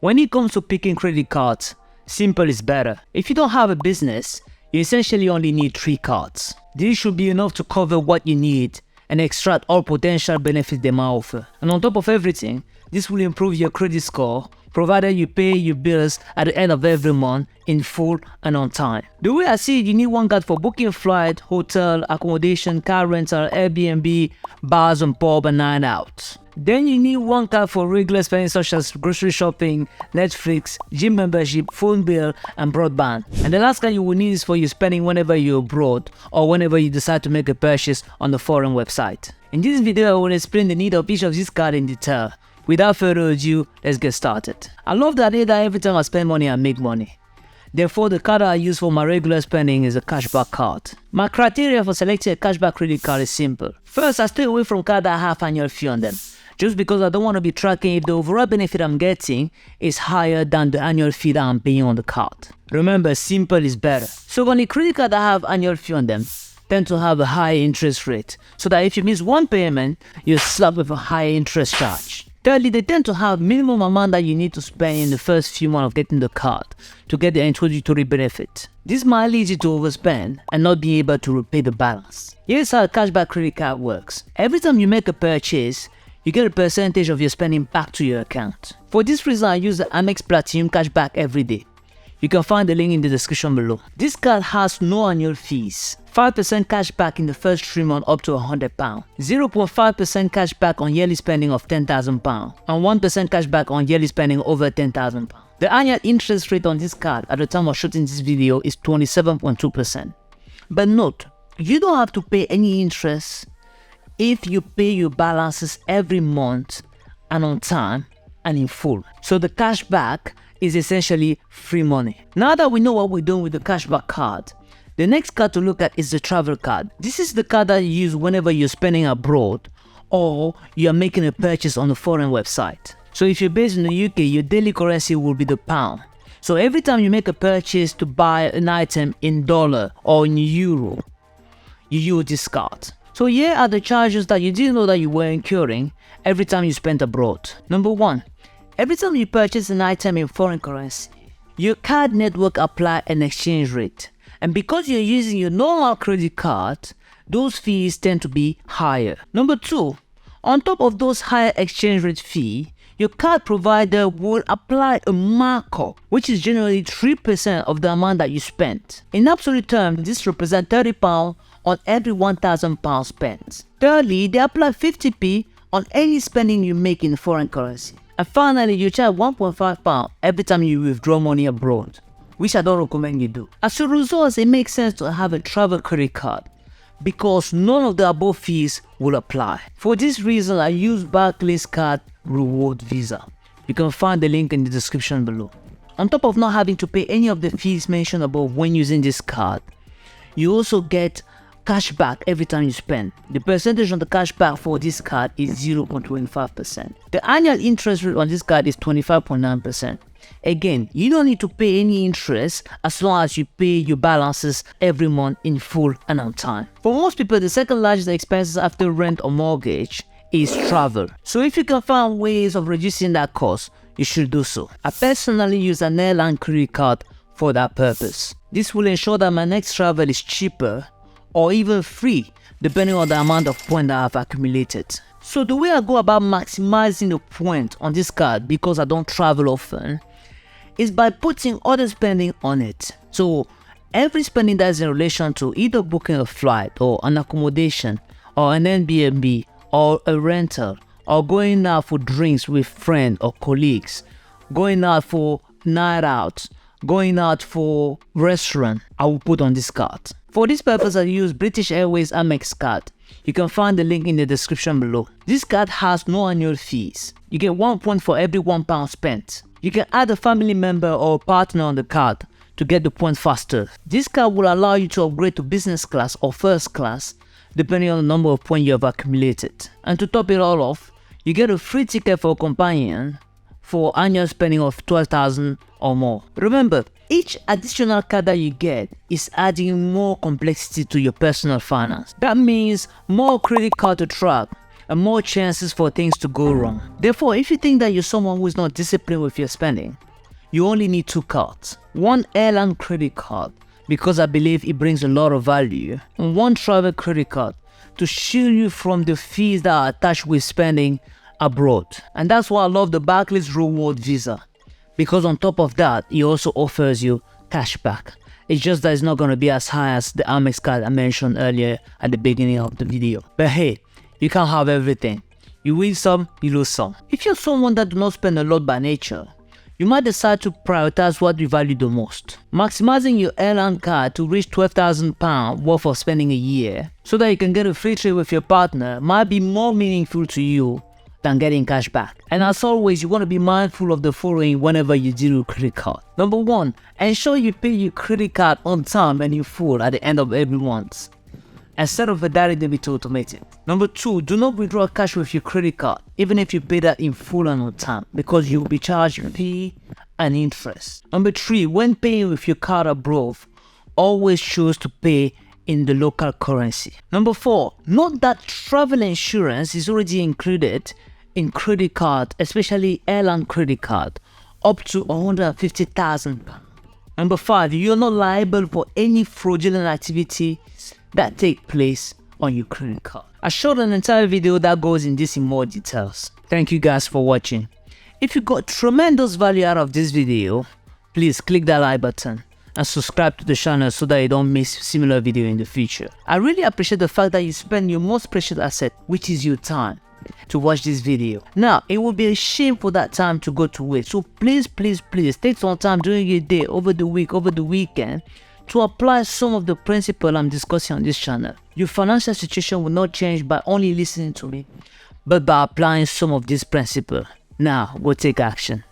When it comes to picking credit cards, simple is better. If you don't have a business, you essentially only need 3 cards. These should be enough to cover what you need and extract all potential benefits they might offer. And on top of everything, this will improve your credit score provided you pay your bills at the end of every month in full and on time. The way I see it, you need 1 card for booking flight, hotel, accommodation, car rental, Airbnb, bars and pub and night out. Then you need 1 card for regular spending such as grocery shopping, Netflix, gym membership, phone bill and broadband. And the last card you will need is for your spending whenever you're abroad or whenever you decide to make a purchase on a foreign website. In this video I will explain the need of each of these cards in detail. Without further ado, let's get started. I love the idea that every time I spend money I make money. Therefore, the card I use for my regular spending is a cashback card. My criteria for selecting a cashback credit card is simple. First, I stay away from cards that have annual fee on them, just because I don't want to be tracking if the overall benefit I'm getting is higher than the annual fee that I'm paying on the card. Remember, simple is better. So on the credit card that have annual fee on them tend to have a high interest rate, so that if you miss 1 payment, you're slapped with a high interest charge. Thirdly, they tend to have minimum amount that you need to spend in the first few months of getting the card to get the introductory benefit. This might lead you to overspend and not be able to repay the balance. Here's how a cashback credit card works. Every time you make a purchase, you get a percentage of your spending back to your account. For this reason, I use the Amex Platinum Cashback every day. You can find the link in the description below. This card has no annual fees. 5% cashback in the first 3 months up to £100, 0.5% cashback on yearly spending of £10,000, and 1% cashback on yearly spending over £10,000. The annual interest rate on this card at the time of shooting this video is 27.2%. But note, you don't have to pay any interest if you pay your balances every month and on time and in full. So the cashback is essentially free money. Now that we know what we're doing with the cashback card, the next card to look at is the travel card. This is the card that you use whenever you're spending abroad or you're making a purchase on a foreign website. So if you're based in the UK, your daily currency will be the pound. So every time you make a purchase to buy an item in dollar or in euro, you use this card. So here are the charges that you didn't know that you were incurring every time you spent abroad. Number 1, every time you purchase an item in foreign currency, your card network apply an exchange rate. And because you're using your normal credit card, those fees tend to be higher. Number 2, on top of those higher exchange rate fee, your card provider will apply a markup, which is generally 3% of the amount that you spent. In absolute terms, this represents £30 on every £1,000 spent. Thirdly, they apply 50p on any spending you make in foreign currency. And finally, you charge £1.5 every time you withdraw money abroad, which I don't recommend you do. As a result, it makes sense to have a travel credit card because none of the above fees will apply. For this reason, I use Barclays Card Reward Visa. You can find the link in the description below. On top of not having to pay any of the fees mentioned above when using this card, you also get cashback every time you spend. The percentage on the cashback for this card is 0.25%. The annual interest rate on this card is 25.9%. Again, you don't need to pay any interest as long as you pay your balances every month in full and on time. For most people, the second largest expenses after rent or mortgage is travel. So if you can find ways of reducing that cost, you should do so. I personally use an airline credit card for that purpose. This will ensure that my next travel is cheaper or even free, depending on the amount of points that I've accumulated. So the way I go about maximizing the point on this card, because I don't travel often, is by putting other spending on it. So every spending that is in relation to either booking a flight or an accommodation or an Airbnb or a rental or going out for drinks with friends or colleagues, going out for night out, going out for restaurant, I will put on this card. For this purpose, I use British Airways Amex card. You can find the link in the description below. This card has no annual fees. You get 1 point for every £1 spent. You can add a family member or a partner on the card to get the point faster. This card will allow you to upgrade to business class or first class depending on the number of points you have accumulated. And to top it all off, you get a free ticket for a companion for annual spending of 12,000 or more. Remember, each additional card that you get is adding more complexity to your personal finance. That means more credit card to track and more chances for things to go wrong. Therefore, if you think that you're someone who is not disciplined with your spending, you only need 2 cards. One airline credit card, because I believe it brings a lot of value, and one travel credit card to shield you from the fees that are attached with spending abroad. And that's why I love the Barclays Reward Visa, because on top of that, it also offers you cashback. It's just that it's not going to be as high as the Amex card I mentioned earlier at the beginning of the video. But hey, you can't have everything. You win some, you lose some. If you're someone that do not spend a lot by nature, you might decide to prioritize what you value the most. Maximizing your airline card to reach £12,000 worth of spending a year so that you can get a free trip with your partner might be more meaningful to you than getting cash back. And as always, you want to be mindful of the following whenever you deal with credit card. Number 1, ensure you pay your credit card on time and in full at the end of every month, instead of a direct debit automated. Number 2, do not withdraw cash with your credit card, even if you pay that in full and on time, because you will be charged fee and interest. Number 3, when paying with your card abroad, always choose to pay in the local currency. Number 4, note that travel insurance is already included in credit card, especially airline credit card, up to £150,000. Number 5, you're not liable for any fraudulent activity that take place on your credit card. I showed an entire video that goes in this in more details. Thank you guys for watching. If you got tremendous value out of this video, please click that like button and subscribe to the channel so that you don't miss similar video in the future. I really appreciate the fact that you spend your most precious asset, which is your time, to watch this video. Now, it would be a shame for that time to go to waste. So please take some time during your day, over the week, over the weekend, to apply some of the principles I'm discussing on this channel. Your financial situation will not change by only listening to me, but by applying some of these principles. Now, go take action.